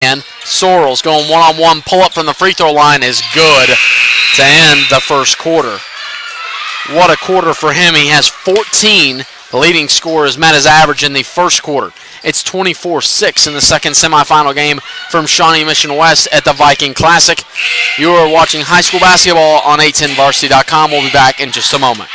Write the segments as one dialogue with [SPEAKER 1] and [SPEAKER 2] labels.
[SPEAKER 1] And Sorrells going one-on-one, pull up from the free throw line is good to end the first quarter. What a quarter for him. He has 14. The leading scorer has met his average in the first quarter. It's 24-6 in the second semifinal game from Shawnee Mission West at the Viking Classic. You are watching high school basketball on a10varsity.com. We'll be back in just a moment.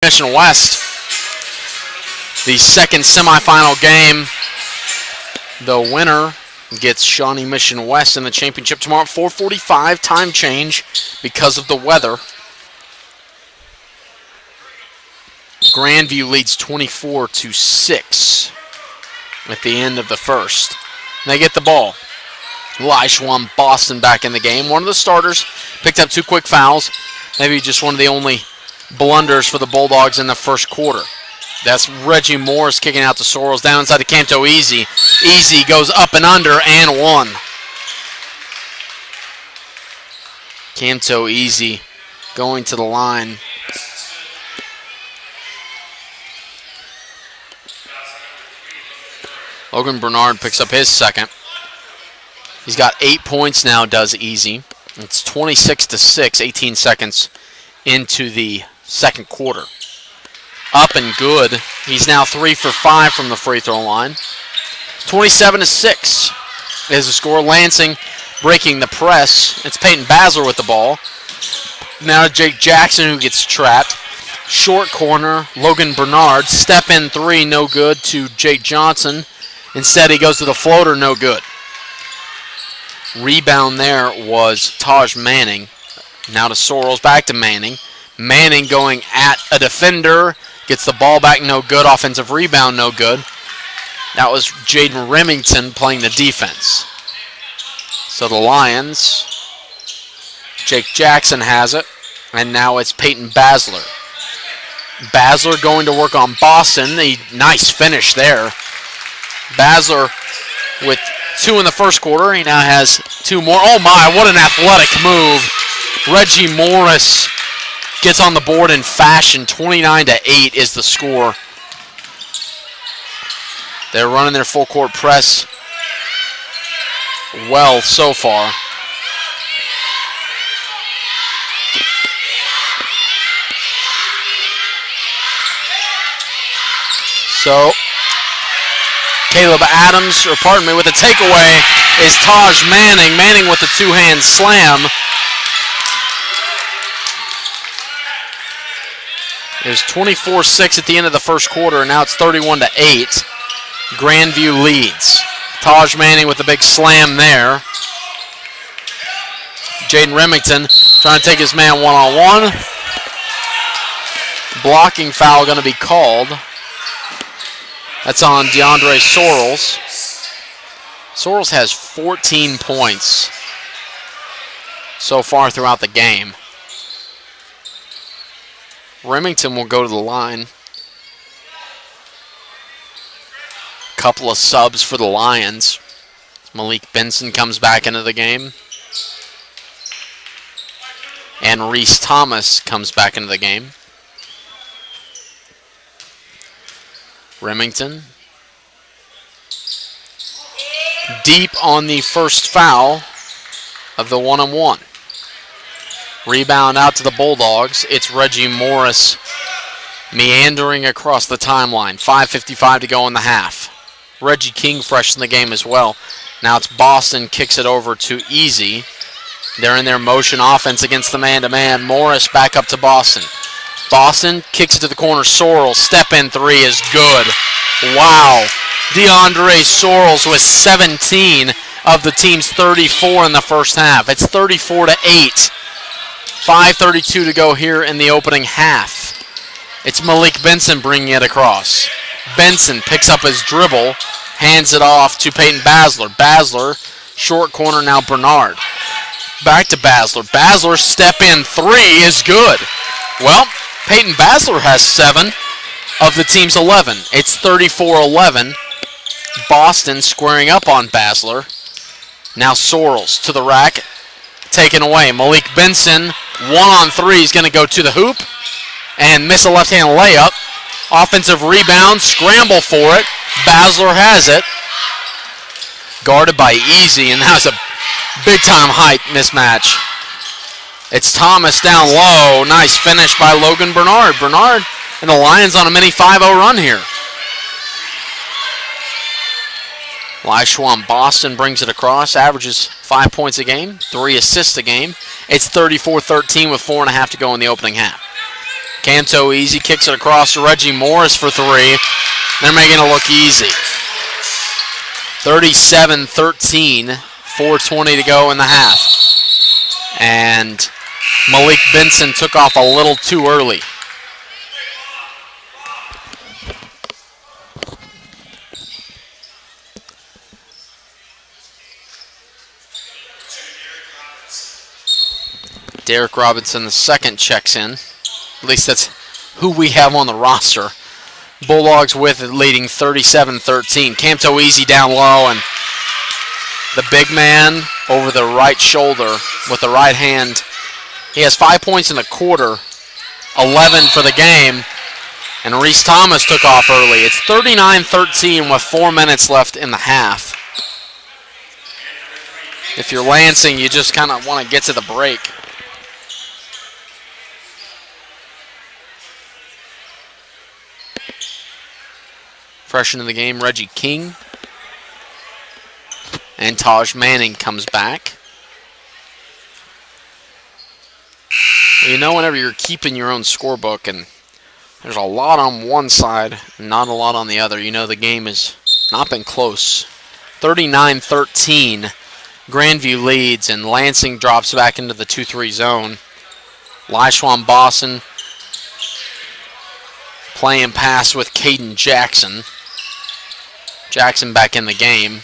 [SPEAKER 1] Mission West, the second semifinal game. The winner gets Shawnee Mission West in the championship tomorrow at 4:45 time change because of the weather. Grandview leads 24-6 at the end of the first. They get the ball. Lishwan Boston back in the game. One of the starters picked up 2 quick fouls. Maybe just one of the only blunders for the Bulldogs in the first quarter. That's Reggie Morris kicking out to Sorrells down inside to Canto Easy. Easy goes up and under and one. Canto Easy going to the line. Logan Bernard picks up his second. He's got 8 points now, does Easy. It's 26-6, 18 seconds into the second quarter. Up and good. He's now 3 for 5 from the free throw line. 27-6 is the score. Lansing breaking the press. It's Peyton Basler with the ball. Now Jake Jackson who gets trapped. Short corner, Logan Bernard. Step in 3, no good to Jake Johnson. Instead he goes to the floater, no good. Rebound there was Taj Manning. Now to Sorrells, back to Manning. Manning going at a defender. Gets the ball back, no good. Offensive rebound, no good. That was Jaden Remington playing the defense. So the Lions, Jake Jackson has it. And now it's Peyton Basler. Basler going to work on Boston. A nice finish there. Basler with 2 in the first quarter. He now has 2 more. Oh my, what an athletic move. Reggie Morris gets on the board in fashion. 29-8 is the score. They're running their full court press well so far. So Caleb Adams, or pardon me, with the takeaway is Taj Manning. Manning with the 2-hand slam. It was 24-6 at the end of the first quarter, and now it's 31-8. Grandview leads. Taj Manning with the big slam there. Jaden Remington trying to take his man one-on-one. Blocking foul going to be called. That's on DeAndre Sorrells. Sorrells has 14 points so far throughout the game. Remington will go to the line. Couple of subs for the Lions. Malik Benson comes back into the game. And Reese Thomas comes back into the game. Remington. Deep on the first foul of the one-on-one. Rebound out to the Bulldogs. It's Reggie Morris meandering across the timeline. 5:55 to go in the half. Reggie King fresh in the game as well. Now it's Boston, kicks it over to Easy. They're in their motion offense against the man-to-man. Morris back up to Boston. Boston kicks it to the corner. Sorrells, step in three is good. Wow. DeAndre Sorrells with 17 of the team's 34 in the first half. It's 34-8. 5:32 to go here in the opening half. It's Malik Benson bringing it across. Benson picks up his dribble, hands it off to Peyton Basler. Basler, short corner, now Bernard. Back to Basler. Basler, step in three is good. Well, Peyton Basler has 7 of the team's 11. It's 34-11. Boston squaring up on Basler. Now Sorrells to the rack, taken away. Malik Benson, 1-on-3, is going to go to the hoop and miss a left-hand layup. Offensive rebound, scramble for it. Basler has it. Guarded by Easy, and that was a big-time height mismatch. It's Thomas down low. Nice finish by Logan Bernard. Bernard and the Lions on a mini 5-0 run here. Lishwan Boston brings it across, averages 5 points a game, 3 assists a game. It's 34-13 with 4.5 to go in the opening half. Canto Easy kicks it across to Reggie Morris for 3. They're making it look easy. 37-13, 4:20 to go in the half. And Malik Benson took off a little too early. Derek Robinson, the second, checks in. At least that's who we have on the roster. Bulldogs with it, leading 37-13. Camto Easy down low, and the big man over the right shoulder with the right hand. He has 5 points in the quarter, 11 for the game, and Reese Thomas took off early. It's 39-13 with 4 minutes left in the half. If you're Lansing, you just kind of want to get to the break. Fresh into the game, Reggie King. And Taj Manning comes back. Well, you know, whenever you're keeping your own scorebook and there's a lot on one side and not a lot on the other, you know the game has not been close. 39-13, Grandview leads, and Lansing drops back into the 2-3 zone. Lishwan Boston playing pass with Caden Jackson. Jackson back in the game.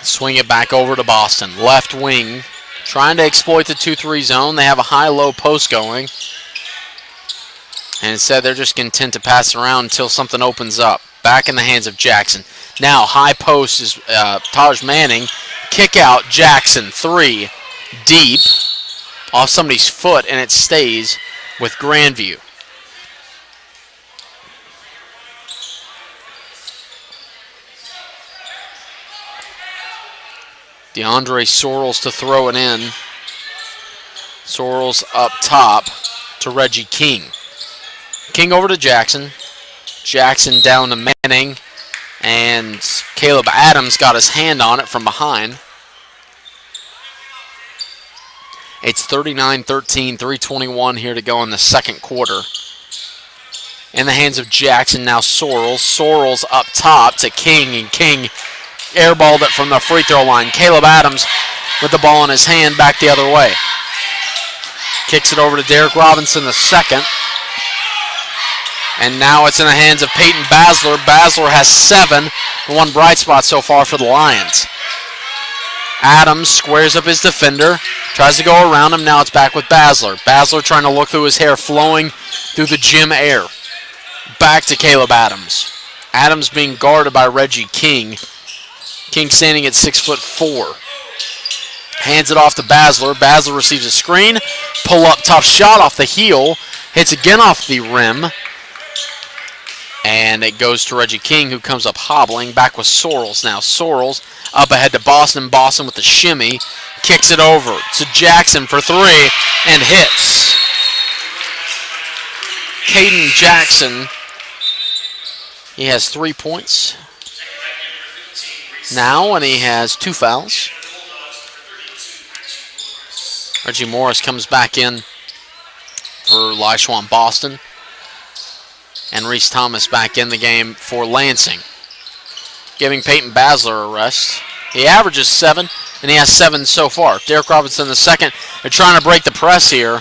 [SPEAKER 1] Swing it back over to Boston. Left wing, trying to exploit the 2-3 zone. They have a high-low post going. And instead, they're just content to pass around until something opens up. Back in the hands of Jackson. Now, high post is Taj Manning. Kick out, Jackson, 3, deep. Off somebody's foot, and it stays with Grandview. DeAndre Sorrells to throw it in. Sorrells up top to Reggie King. King over to Jackson. Jackson down to Manning. And Caleb Adams got his hand on it from behind. It's 39-13, 3:21 here to go in the second quarter. In the hands of Jackson, now Sorrells. Sorrells up top to King, and King airballed it from the free throw line. Caleb Adams with the ball in his hand back the other way. Kicks it over to Derek Robinson, the second. And now it's in the hands of Peyton Basler. Basler has 7, the one bright spot so far for the Lions. Adams squares up his defender, tries to go around him. Now it's back with Basler. Basler trying to look through his hair, flowing through the gym air. Back to Caleb Adams. Adams being guarded by Reggie King. King standing at 6'4". Hands it off to Basler. Basler receives a screen. Pull up, tough shot off the heel. Hits again off the rim. And it goes to Reggie King, who comes up hobbling. Back with Sorrells now. Sorrells up ahead to Boston. Boston with the shimmy. Kicks it over to Jackson for 3 and hits. Caden Jackson. He has 3 points. now, and he has 2 fouls. Reggie Morris comes back in for Lishwan Boston. And Reese Thomas back in the game for Lansing, giving Peyton Basler a rest. He averages 7, and he has 7 so far. Derek Robinson the second. They're trying to break the press here.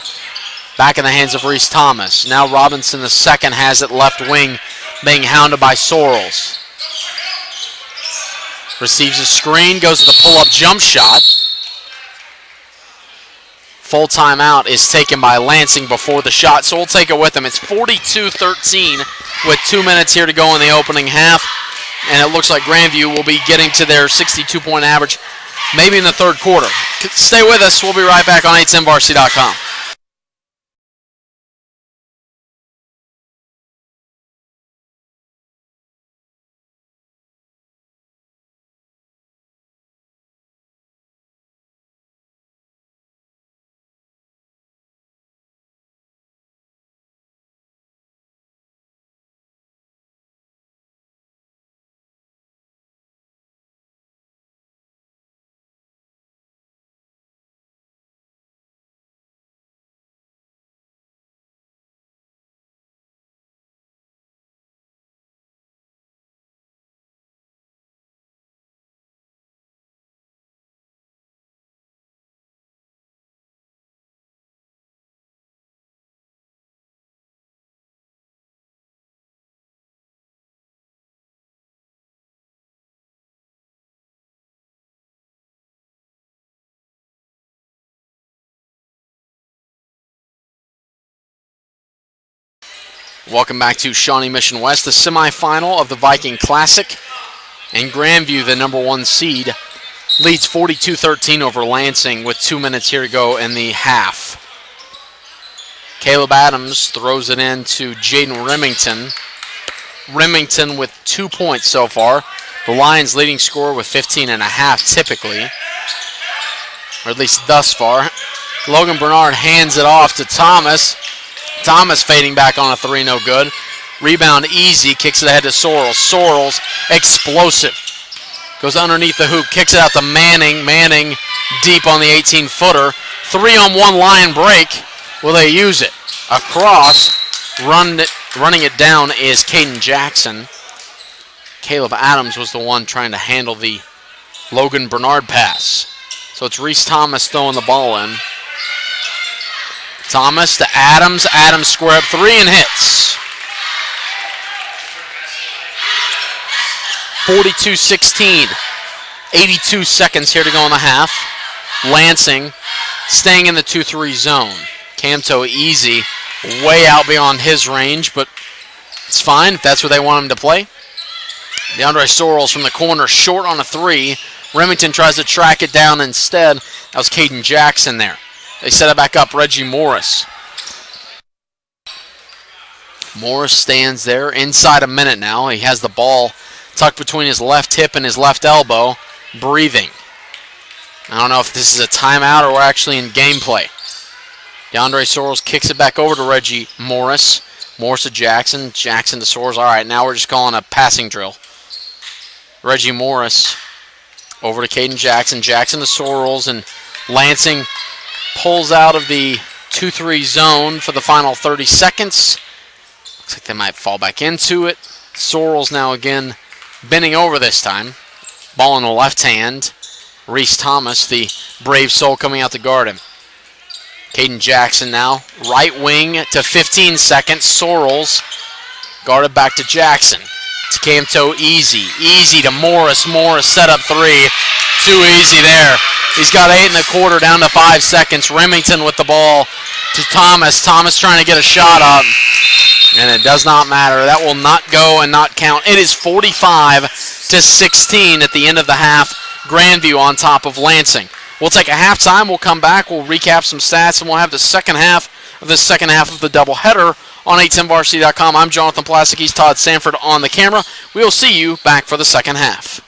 [SPEAKER 1] Back in the hands of Reese Thomas. Now Robinson the second has it left wing, being hounded by Sorrells. Receives a screen, goes to the pull-up jump shot. Full timeout is taken by Lansing before the shot, so we'll take it with them. It's 42-13 with 2 minutes here to go in the opening half, and it looks like Grandview will be getting to their 62-point average maybe in the third quarter. Stay with us. We'll be right back on 810varsity.com. Welcome back to Shawnee Mission West, the semifinal of the Viking Classic. And Grandview, the number 1 seed, leads 42-13 over Lansing with 2 minutes here to go in the half. Caleb Adams throws it in to Jaden Remington. Remington with 2 points so far. The Lions' leading scorer with 15.5 typically, or at least thus far. Logan Bernard hands it off to Thomas. Thomas fading back on a 3, no good. Rebound easy, kicks it ahead to Sorrells. Sorrells, explosive. Goes underneath the hoop, kicks it out to Manning. Manning deep on the 18-footer. 3-on-1 line break. Will they use it? Across, running it down is Caden Jackson. Caleb Adams was the one trying to handle the Logan Bernard pass. So it's Reese Thomas throwing the ball in. Thomas to Adams. Adams square up 3 and hits. 42-16. 82 seconds here to go in the half. Lansing staying in the 2-3 zone. Camto easy. Way out beyond his range, but it's fine if that's where they want him to play. DeAndre Sorrells from the corner, short on a 3. Remington tries to track it down instead. That was Caden Jackson there. They set it back up, Reggie Morris. Morris stands there inside a minute now. He has the ball tucked between his left hip and his left elbow, breathing. I don't know if this is a timeout or we're actually in gameplay. DeAndre Sorrells kicks it back over to Reggie Morris. Morris to Jackson. Jackson to Sorrells. All right, now we're just calling a passing drill. Reggie Morris over to Caden Jackson. Jackson to Sorrells, and Lansing pulls out of the 2-3 zone for the final 30 seconds. Looks like they might fall back into it. Sorrells now again bending over this time. Ball in the left hand. Reese Thomas, the brave soul, coming out to guard him. Caden Jackson now, right wing to 15 seconds. Sorrells guarded back to Jackson. To Camto, easy. Easy to Morris. Morris set up 3. Too easy there. He's got 8 1/4 down to 5 seconds. Remington with the ball to Thomas. Thomas trying to get a shot up. And it does not matter. That will not go and not count. It is 45-16 at the end of the half. Grandview on top of Lansing. We'll take a halftime. We'll come back. We'll recap some stats, and we'll have the second half of the doubleheader on 810varsity.com. I'm Jonathan Plastic. He's Todd Sanford on the camera. We'll see you back for the second half.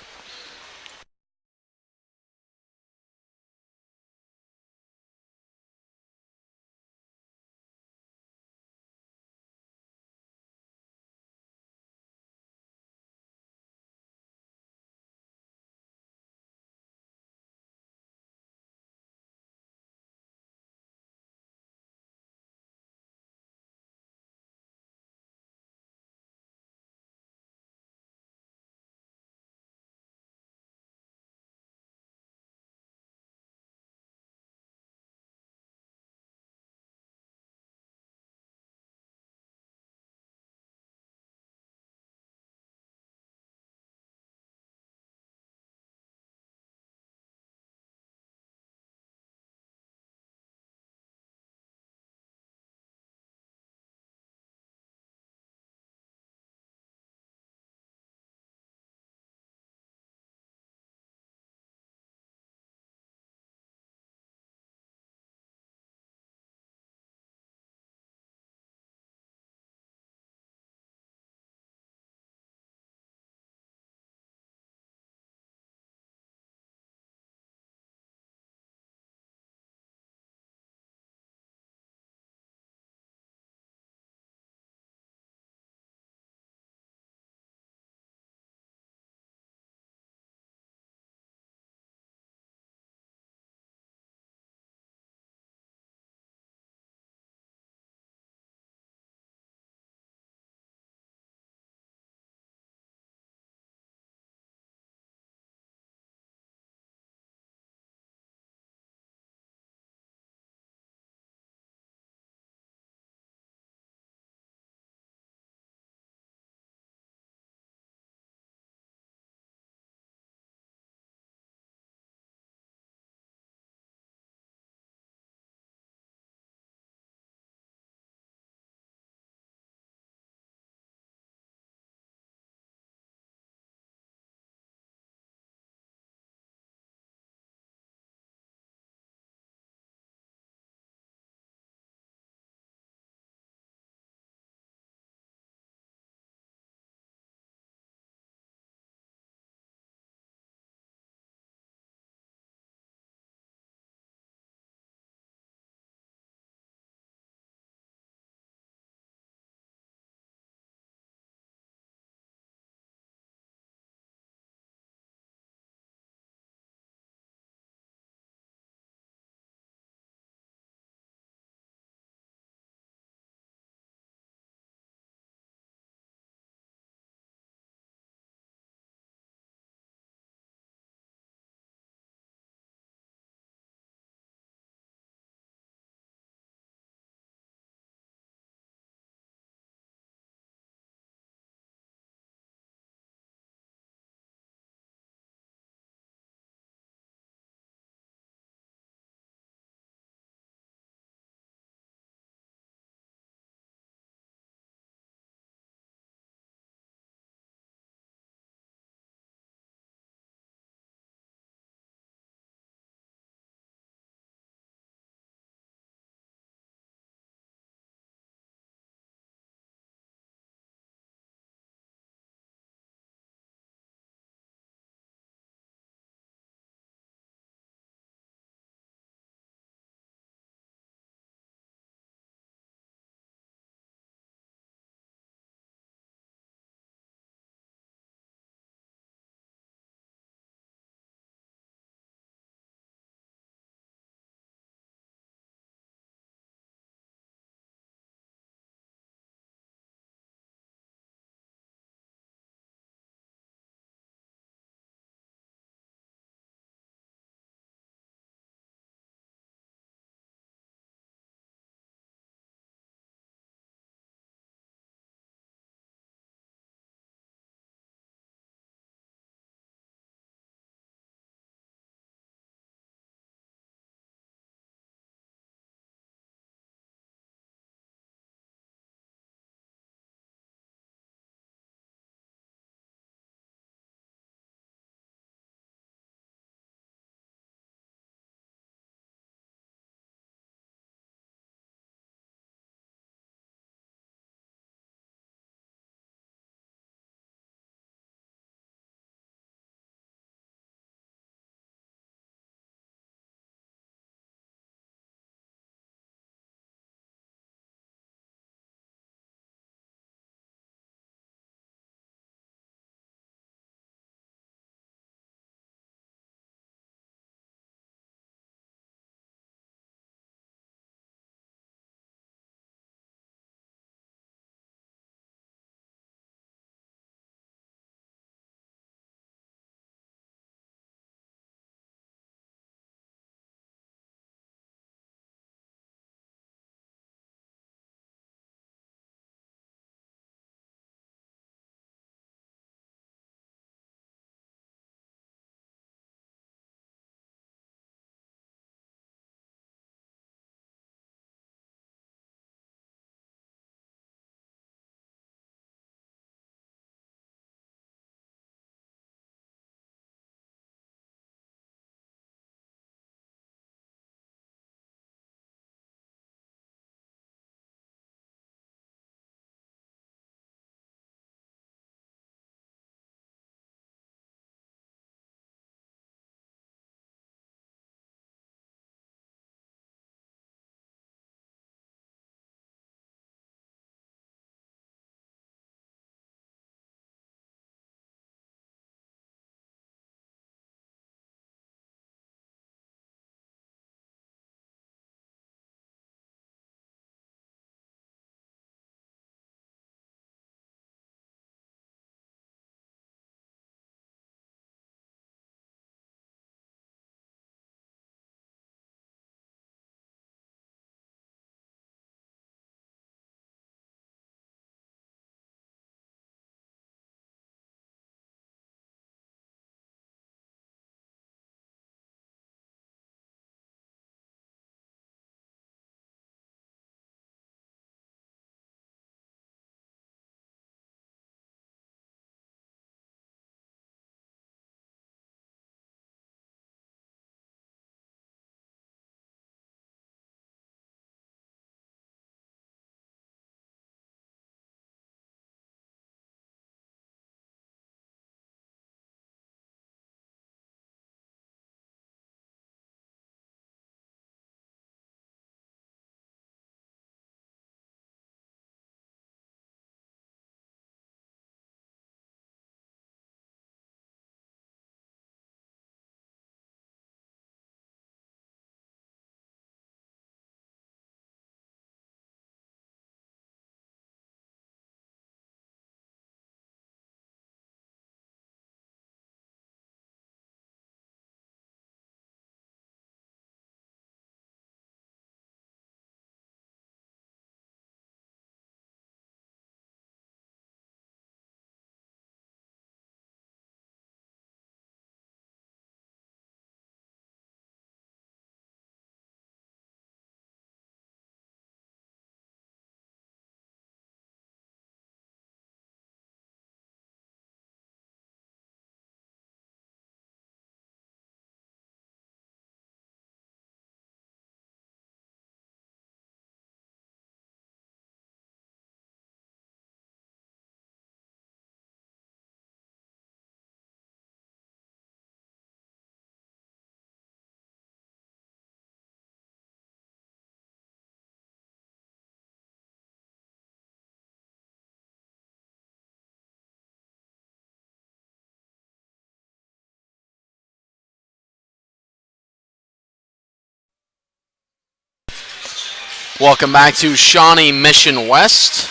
[SPEAKER 1] Welcome back to Shawnee Mission West,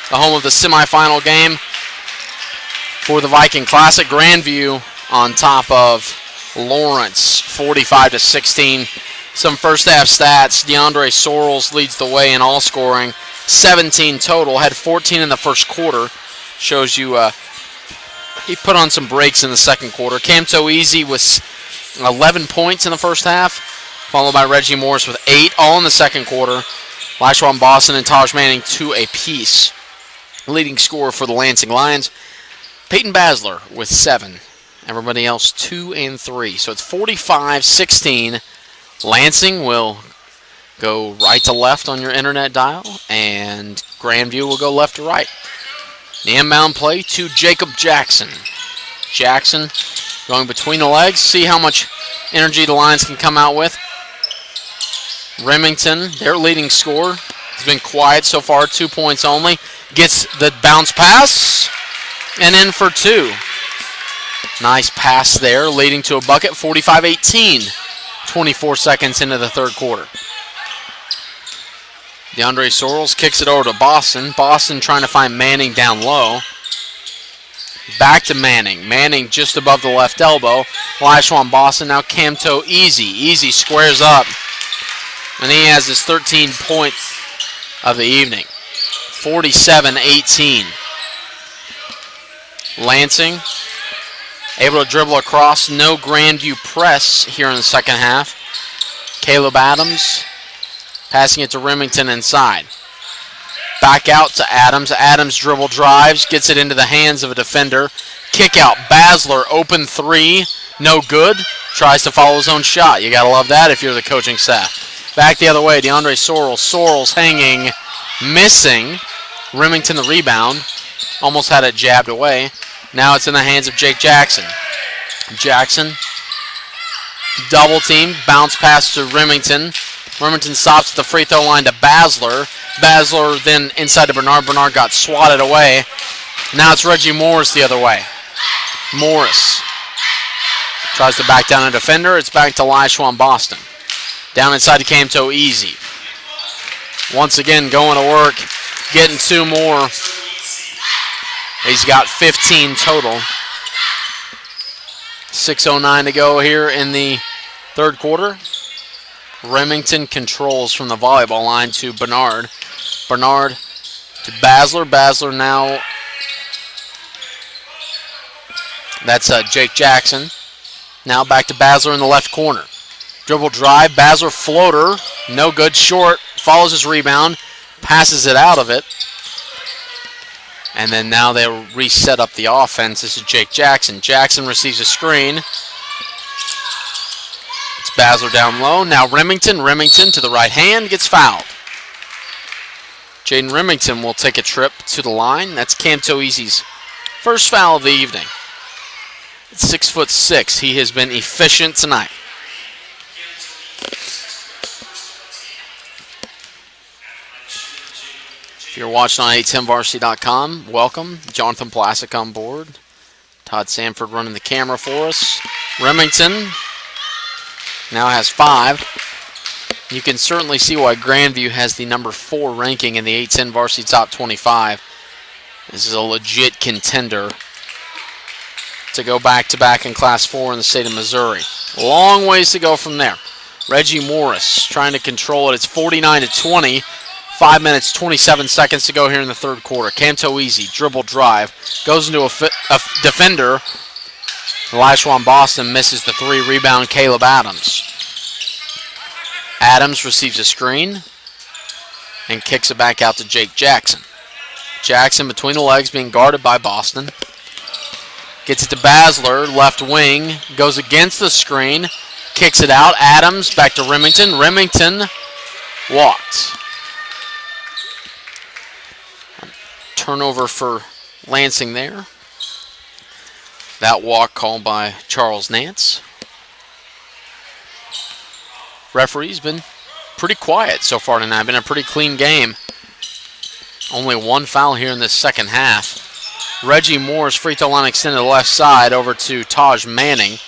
[SPEAKER 1] the home of the semifinal game for the Viking Classic. Grandview on top of Lawrence, 45-16. Some first half stats. DeAndre Sorrells leads the way in all scoring, 17 total. Had 14 in the first quarter. Shows you he put on some breaks in the second quarter. Camto Easy was 11 points in the first half, followed by Reggie Morris with 8, all in the second quarter. Lashwan Boston and Taj Manning 2 apiece. Leading scorer for the Lansing Lions, Peyton Basler with 7. Everybody else 2 and 3. So it's 45-16. Lansing will go right to left on your internet dial, and Grandview will go left to right. The inbound play to Jacob Jackson. Jackson going between the legs. See how much energy the Lions can come out with. Remington, their leading scorer, has been quiet so far, 2 points only. Gets the bounce pass and in for 2. Nice pass there, leading to a bucket, 45-18. 24 seconds into the third quarter. DeAndre Sorrells kicks it over to Boston. Boston trying to find Manning down low. Back to Manning. Manning just above the left elbow. Lashwan Boston, now Camto Easy. Easy squares up. And he has his 13th point of the evening. 47-18. Lansing able to dribble across. No Grandview press here in the second half. Caleb Adams passing it to Remington inside. Back out to Adams. Adams dribble drives. Gets it into the hands of a defender. Kick out. Basler open 3. No good. Tries to follow his own shot. You got to love that if you're the coaching staff. Back the other way, DeAndre Sorrells. Sorrells hanging, missing. Remington the rebound. Almost had it jabbed away. Now it's in the hands of Jake Jackson. Jackson, double team, bounce pass to Remington. Remington stops at the free throw line to Basler. Basler then inside to Bernard. Bernard got swatted away. Now it's Reggie Morris the other way. Morris tries to back down a defender. It's back to Lashwan Boston. Down inside to Camto Easy. Once again going to work, getting 2 more. He's got 15 total. 6:09 to go here in the third quarter. Remington controls from the volleyball line to Bernard. Bernard to Basler. Basler now. That's Jake Jackson. Now back to Basler in the left corner. Dribble drive. Basler floater. No good. Short. Follows his rebound. Passes it out of it. And then now they'll reset up the offense. This is Jake Jackson. Jackson receives a screen. It's Basler down low. Now Remington. Remington to the right hand. Gets fouled. Jaden Remington will take a trip to the line. That's Camto Easy's first foul of the evening. It's 6'6". He has been efficient tonight. If you're watching on a10varsity.com, welcome. Jonathan Plasek on board. Todd Sanford running the camera for us. Remington now has 5. You can certainly see why Grandview has the number 4 ranking in the A10 Varsity Top 25. This is a legit contender to go back-to-back in Class 4 in the state of Missouri. Long ways to go from there. Reggie Morris trying to control it. It's 49-20. 5 minutes, 27 seconds to go here in the third quarter. Camto Easy, dribble drive. Goes into a defender. Lashwan Boston misses the 3. Rebound, Caleb Adams. Adams receives a screen and kicks it back out to Jake Jackson. Jackson between the legs being guarded by Boston. Gets it to Basler, left wing. Goes against the screen. Kicks it out. Adams back to Remington. Remington walked. Turnover for Lansing there. That walk called by Charles Nance. Referee's been pretty quiet so far tonight. Been a pretty clean game. Only 1 foul here in the second half. Reggie Moore's free throw line extended to the left side over to Taj Manning.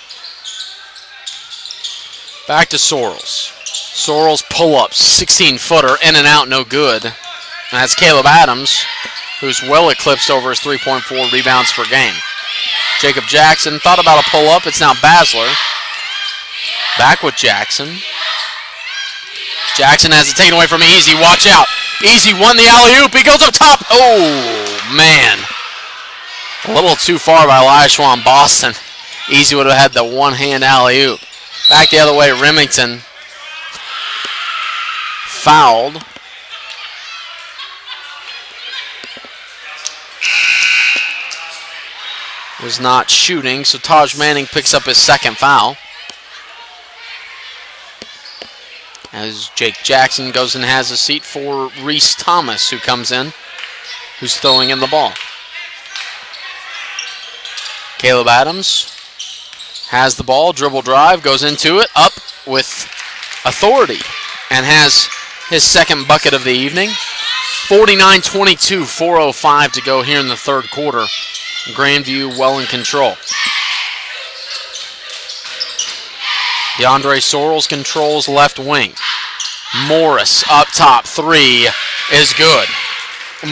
[SPEAKER 1] Back to Sorrells. Sorrells pull-up, 16-footer, in and out, no good. And that's Caleb Adams, who's well eclipsed over his 3.4 rebounds per game. Jacob Jackson thought about a pull-up. It's now Basler. Back with Jackson. Jackson has it taken away from Easy. Watch out. Easy won the alley-oop. He goes up top. Oh, man. A little too far by Lashwan Boston. Easy would have had the one-hand alley-oop. Back the other way, Remington fouled. Was not shooting, so Taj Manning picks up his second foul. As Jake Jackson goes and has a seat for Reese Thomas, who comes in, who's throwing in the ball. Caleb Adams has the ball, dribble drive, goes into it, up with authority, and has his second bucket of the evening. 49-22, 4:05 to go here in the third quarter. Grandview well in control. DeAndre Sorrells controls left wing. Morris up top, 3 is good.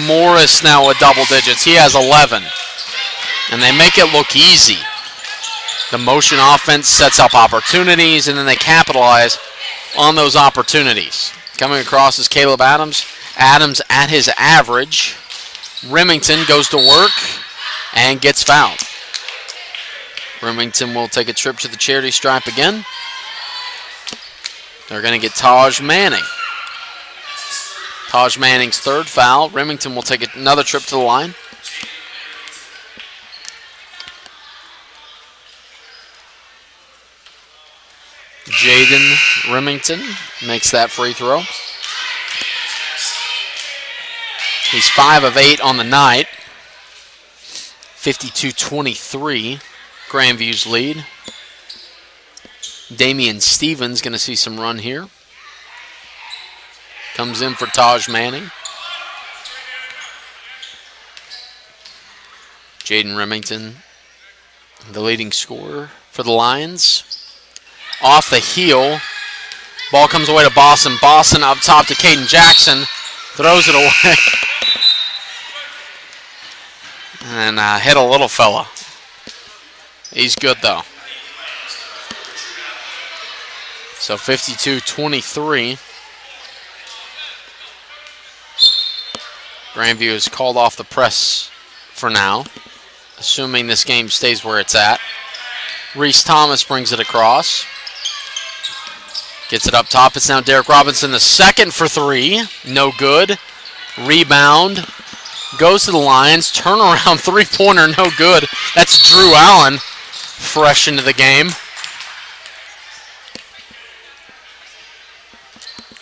[SPEAKER 1] Morris now with double digits. He has 11. And they make it look easy. The motion offense sets up opportunities, and then they capitalize on those opportunities. Coming across is Caleb Adams. Adams at his average. Remington goes to work and gets fouled. Remington will take a trip to the charity stripe again. They're going to get Taj Manning. Taj Manning's third foul. Remington will take another trip to the line. Jaden Remington makes that free throw. He's 5 of 8 on the night. 52-23, Grandview's lead. Damian Stevens going to see some run here. Comes in for Taj Manning. Jaden Remington, the leading scorer for the Lions. Off the heel. Ball comes away to Boston. Boston up top to Caden Jackson. Throws it away. And hit a little fella. He's good, though. So 52-23. Grandview is called off the press for now, assuming this game stays where it's at. Reese Thomas brings it across. Gets it up top. It's now Derek Robinson, the second for 3. No good. Rebound. Goes to the Lions. Turnaround three-pointer, no good. That's Drew Allen, fresh into the game.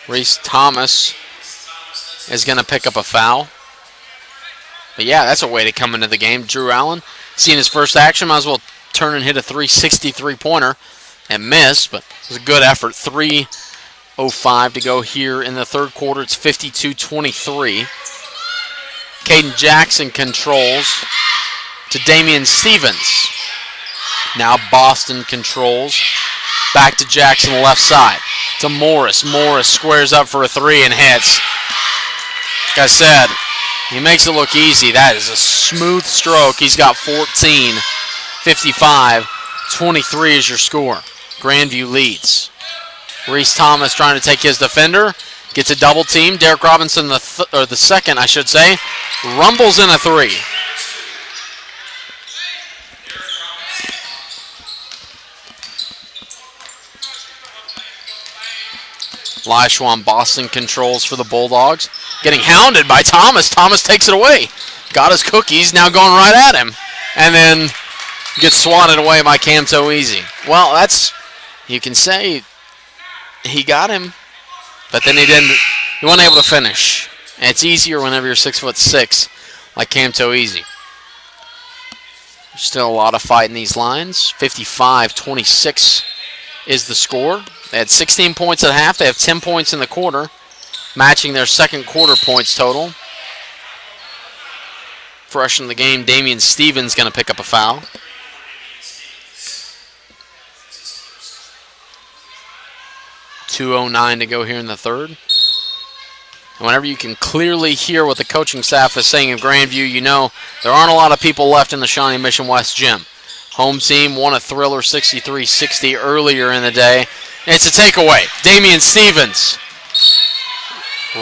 [SPEAKER 1] Reese Thomas is going to pick up a foul. But yeah, that's a way to come into the game. Drew Allen, seeing his first action, might as well turn and hit a 363-pointer and miss, but it was a good effort. 3:05 to go here in the third quarter. It's 52-23. Caden Jackson controls to Damian Stevens. Now Boston controls. Back to Jackson left side. To Morris. Morris squares up for a 3 and hits. Like I said, he makes it look easy. That is a smooth stroke. He's got 14. 55-23 is your score. Grandview leads. Reese Thomas trying to take his defender. Gets a double team. Derek Robinson, the second, I should say, rumbles in a 3. Lashwan Boston controls for the Bulldogs. Getting hounded by Thomas. Thomas takes it away. Got his cookies, now going right at him. And then gets swatted away by Camto Easy. Well, that's, you can say he got him, but then he wasn't able to finish. And it's easier whenever you're 6'6", like Camto Easy. Still a lot of fight in these lines. 55-26 is the score. They had 16 points at half. They have 10 points in the quarter, matching their second quarter points total. Fresh in the game, Damian Stevens going to pick up a foul. 2:09 to go here in the third. And whenever you can clearly hear what the coaching staff is saying in Grandview, you know there aren't a lot of people left in the Shawnee Mission West gym. Home team won a thriller 63-60 earlier in the day. It's a takeaway. Damian Stevens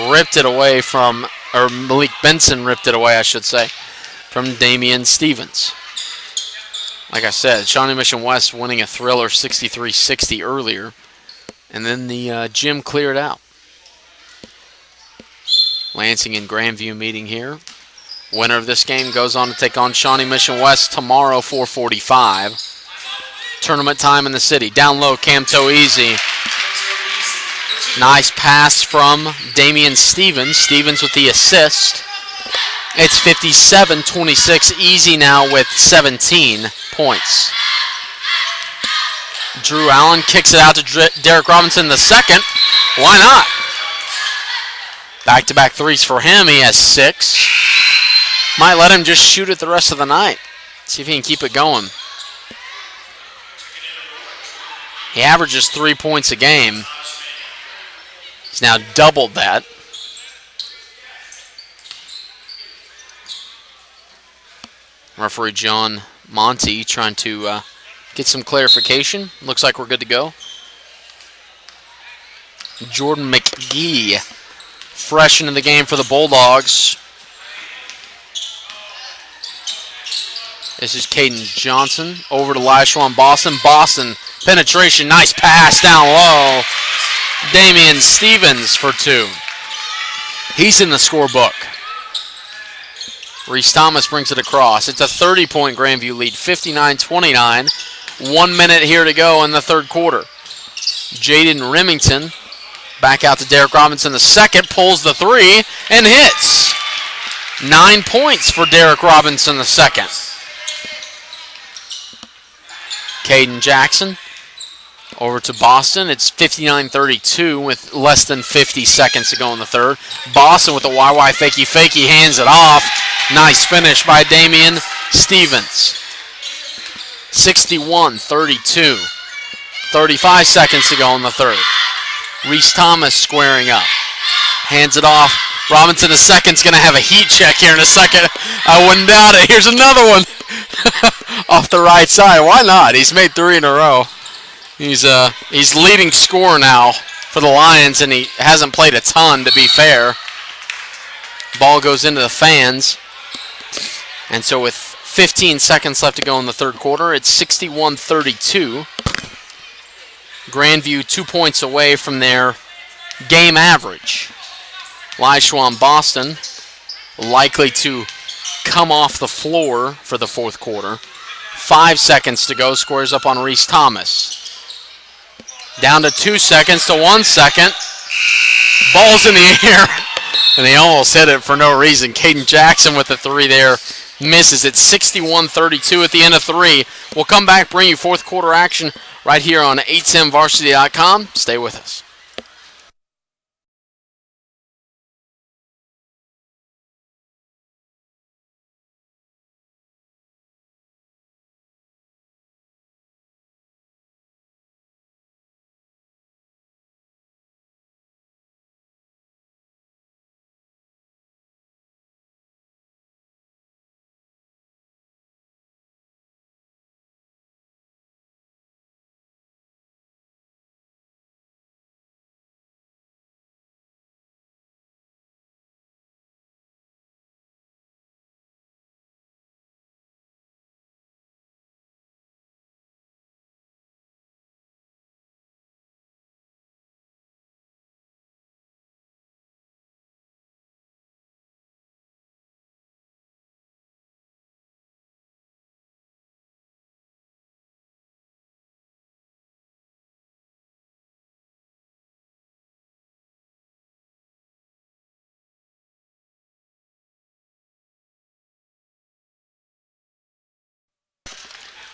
[SPEAKER 1] ripped it away from, or Malik Benson ripped it away, I should say, from Damian Stevens. Like I said, Shawnee Mission West winning a thriller 63-60 earlier, and then the gym cleared out. Lansing and Grandview meeting here. Winner of this game goes on to take on Shawnee Mission West tomorrow, 4:45. Tournament time in the city. Down low, Camto Easy. Nice pass from Damian Stevens. Stevens with the assist. It's 57-26. Easy now with 17 points. Drew Allen kicks it out to Derek Robinson the second. Why not? Back-to-back threes for him. He has 6. Might let him just shoot it the rest of the night. See if he can keep it going. He averages 3 points a game. He's now doubled that. Referee John Monty trying to get some clarification. Looks like we're good to go. Jordan McGee, fresh into the game for the Bulldogs. This is Caden Johnson over to Lashwan Boston. Boston, penetration, nice pass down low. Damian Stevens for 2. He's in the scorebook. Reese Thomas brings it across. It's a 30-point Grandview lead, 59-29. 1 minute here to go in the third quarter. Jaden Remington back out to Derek Robinson the second, pulls the 3 and hits. 9 points for Derek Robinson the second. Caden Jackson over to Boston. It's 59-32 with less than 50 seconds to go in the third. Boston with the YY fakey hands it off. Nice finish by Damian Stevens. 61-32. 35 seconds to go in the third. Reese Thomas squaring up. Hands it off. Robinson the second's going to have a heat check here in a second. I wouldn't doubt it. Here's another one. Off the right side. Why not? He's made 3 in a row. He's leading scorer now for the Lions, and he hasn't played a ton, to be fair. Ball goes into the fans. And so with 15 seconds left to go in the third quarter, it's 61-32. Grandview 2 points away from their game average. Lashwan Boston likely to come off the floor for the fourth quarter. 5 seconds to go, squares up on Reese Thomas. Down to 2 seconds to 1 second. Ball's in the air. And they almost hit it for no reason. Caden Jackson with the 3 there. Misses it. 61-32 at the end of 3. We'll come back, bring you fourth quarter action right here on 810varsity.com. Stay with us.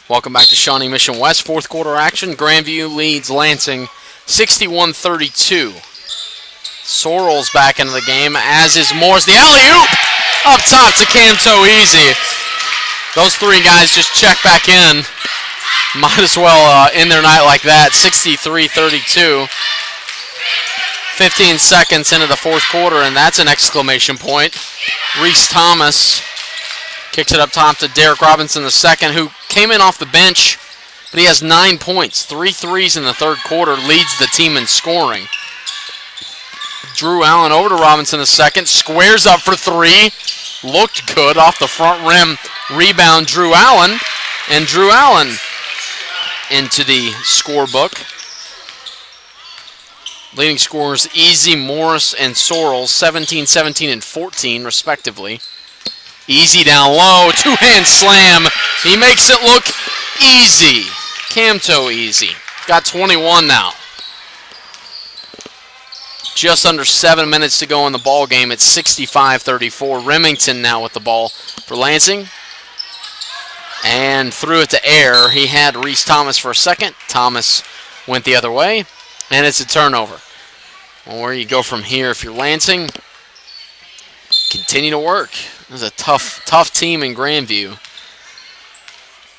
[SPEAKER 1] Welcome back to Shawnee Mission West. Fourth quarter action. Grandview leads Lansing 61-32. Sorrells back into the game, as is Morris. The alley-oop up top to Camto Easy. Those 3 guys just check back in. Might as well end their night like that. 63-32. 15 seconds into the fourth quarter, and that's an exclamation point. Reese Thomas kicks it up top to Derek Robinson II, who came in off the bench, but he has 9 points. 3 threes in the third quarter, leads the team in scoring. Drew Allen over to Robinson II, squares up for three. Looked good off the front rim. Rebound, Drew Allen. And Drew Allen into the scorebook. Leading scorers, Easy, Morris, and Sorrells, 17, 17, and 14, respectively. Easy down low, two-hand slam. He makes it look easy. Camto Easy. Got 21 now. Just under 7 minutes to go in the ball game. It's 65-34. Remington now with the ball for Lansing. And threw it to air. He had Reese Thomas for a second. Thomas went the other way. And it's a turnover. Well, where you go from here if you're Lansing? Continue to work. This is a tough team in Grandview.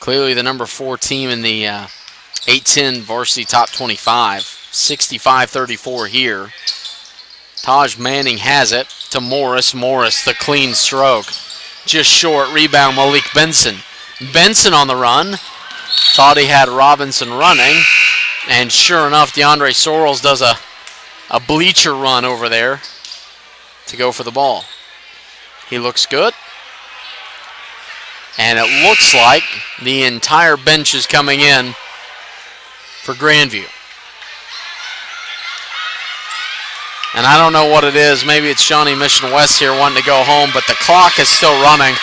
[SPEAKER 1] Clearly the number 4 team in the 8-10 varsity top 25. 65-34 here. Taj Manning has it to Morris. Morris, the clean stroke. Just short. Rebound, Malik Benson. Benson on the run. Thought he had Robinson running. And sure enough, DeAndre Sorrells does a bleacher run over there to go for the ball. He looks good. And it looks like the entire bench is coming in for Grandview. And I don't know what it is. Maybe it's Shawnee Mission West here wanting to go home, but the clock is still running.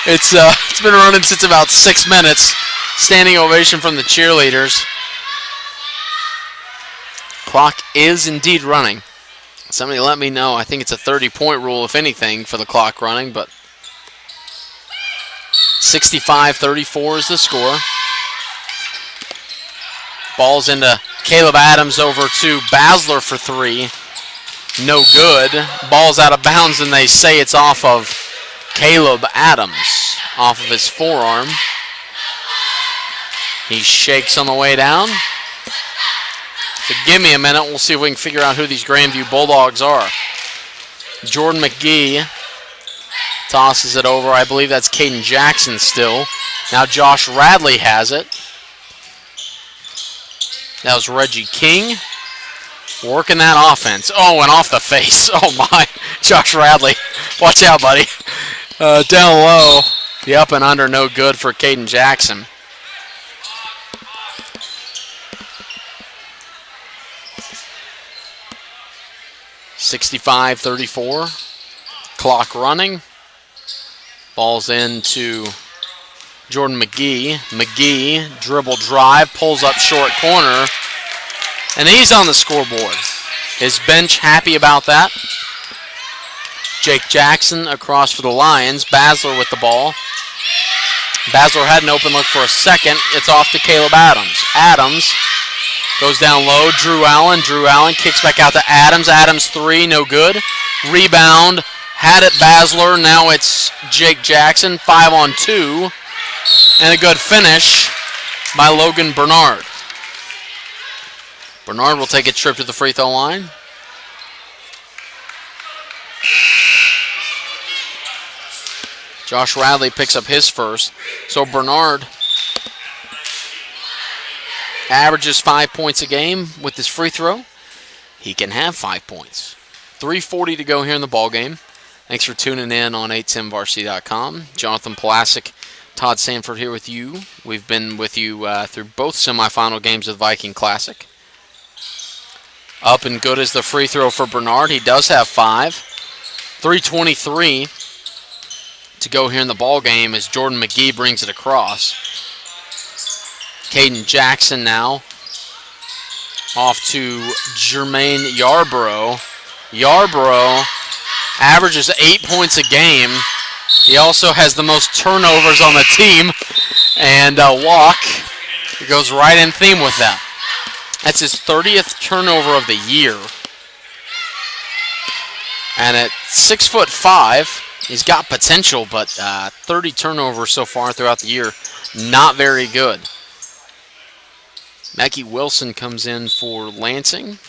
[SPEAKER 1] It's been running since about 6 minutes. Standing ovation from the cheerleaders. Clock is indeed running. Somebody let me know. I think it's a 30-point rule, if anything, for the clock running, but 65-34 is the score. Ball's into Caleb Adams over to Basler for three. No good. Ball's out of bounds, and they say it's off of Caleb Adams, off of his forearm. He shakes on the way down. So give me a minute. We'll see if we can figure out who these Grandview Bulldogs are. Jordan McGee tosses it over. I believe that's Caden Jackson still. Now Josh Radley has it. That was Reggie King working that offense. Oh, and off the face. Oh, my. Josh Radley. Watch out, buddy. Down low. The up and under, no good for Caden Jackson. (65-34). Clock running. Ball's into Jordan McGee. McGee, dribble drive, pulls up short corner, and he's on the scoreboard. His bench happy about that. Jake Jackson across for the Lions. Basler with the ball. Basler had an open look for a second. It's off to Caleb Adams. Adams goes down low. Drew Allen. Drew Allen kicks back out to Adams. Adams three, no good. Rebound. Had it Basler. Now it's Jake Jackson. 5-on-2. And a good finish by Logan Bernard. Bernard will take a trip to the free throw line. Josh Radley picks up his first. So Bernard averages 5 points a game with his free throw. He can have 5 points. 3:40 to go here in the ball game. Thanks for tuning in on 810varsity.com. Jonathan Plasek, Todd Sanford here with you. We've been with you through both semifinal games of the Viking Classic. Up and good is the free throw for Bernard. He does have 5. 3:23 to go here in the ball game as Jordan McGee brings it across. Caden Jackson now off to Jermaine Yarborough. Yarborough averages 8 points a game. He also has the most turnovers on the team. And walk. He goes right in theme with that. That's his 30th turnover of the year. And at 6'5", he's got potential, but 30 turnovers so far throughout the year. Not very good. Mackie Wilson comes in for Lansing.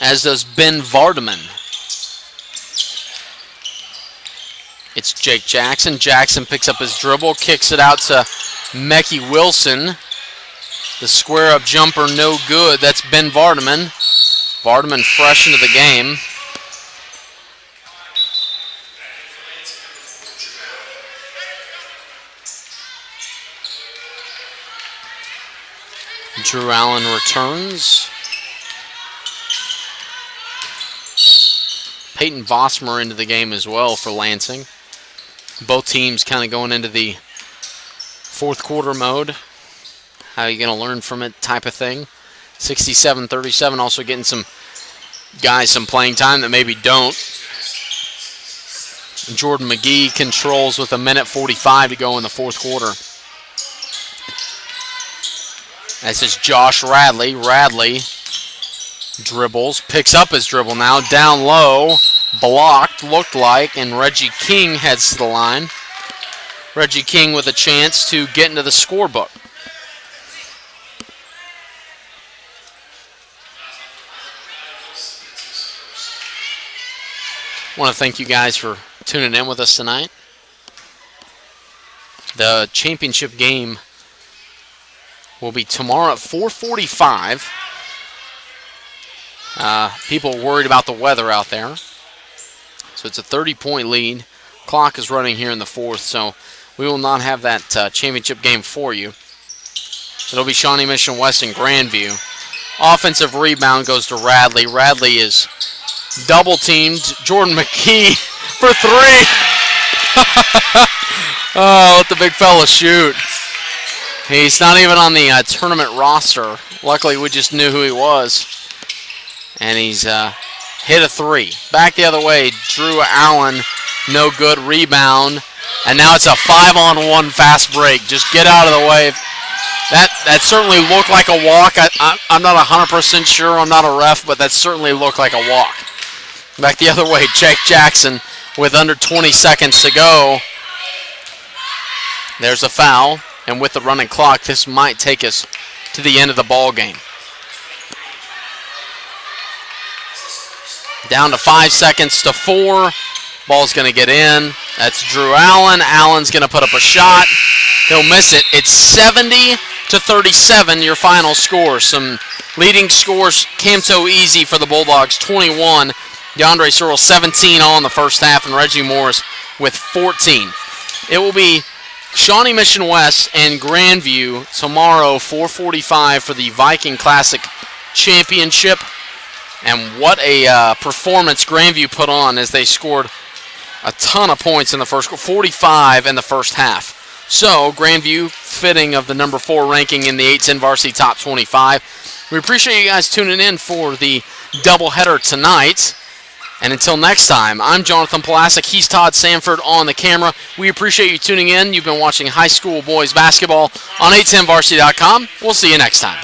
[SPEAKER 1] As does Ben Vardaman. It's Jake Jackson. Jackson picks up his dribble, kicks it out to Mackie Wilson. The square-up jumper, no good. That's Ben Vardaman. Vardaman fresh into the game. Drew Allen returns. Peyton Vosmer into the game as well for Lansing. Both teams kind of going into the fourth quarter mode. How are you going to learn from it type of thing. 67-37, also getting some guys some playing time that maybe don't. Jordan McGee controls with 1:45 to go in the fourth quarter. This is Josh Radley. Radley dribbles, picks up his dribble now, down low, blocked, looked like, and Reggie King heads to the line. Reggie King with a chance to get into the scorebook. I want to thank you guys for tuning in with us tonight. The championship game will be tomorrow at 4:45. People are worried about the weather out there. So it's a 30-point lead. Clock is running here in the fourth, so we will not have that championship game for you. It'll be Shawnee Mission West and Grandview. Offensive rebound goes to Radley. Radley is double-teamed. Jordan McKee for three. Oh, let the big fella shoot. He's not even on the tournament roster. Luckily, we just knew who he was. And he's hit a three. Back the other way, Drew Allen, no good, rebound. And now it's a 5-on-1 fast break. Just get out of the way. That certainly looked like a walk. I'm not 100% sure. I'm not a ref, but that certainly looked like a walk. Back the other way, Jake Jackson with under 20 seconds to go. There's a foul. And with the running clock, this might take us to the end of the ball game. Down to 5 seconds to 4. Ball's going to get in. That's Drew Allen. Allen's going to put up a shot. He'll miss it. It's 70-37, your final score. Some leading scores, Camto Easy for the Bulldogs, 21. DeAndre Searle, 17 all in the first half, and Reggie Morris with 14. It will be Shawnee Mission West and Grandview tomorrow, 4:45 for the Viking Classic Championship. And what a performance Grandview put on as they scored a ton of points in the first quarter, 45 in the first half. So Grandview, fitting of the number 4 ranking in the 810 Varsity Top 25. We appreciate you guys tuning in for the doubleheader tonight. And until next time, I'm Jonathan Pulaski. He's Todd Sanford on the camera. We appreciate you tuning in. You've been watching high school boys basketball on 810varsity.com. We'll see you next time.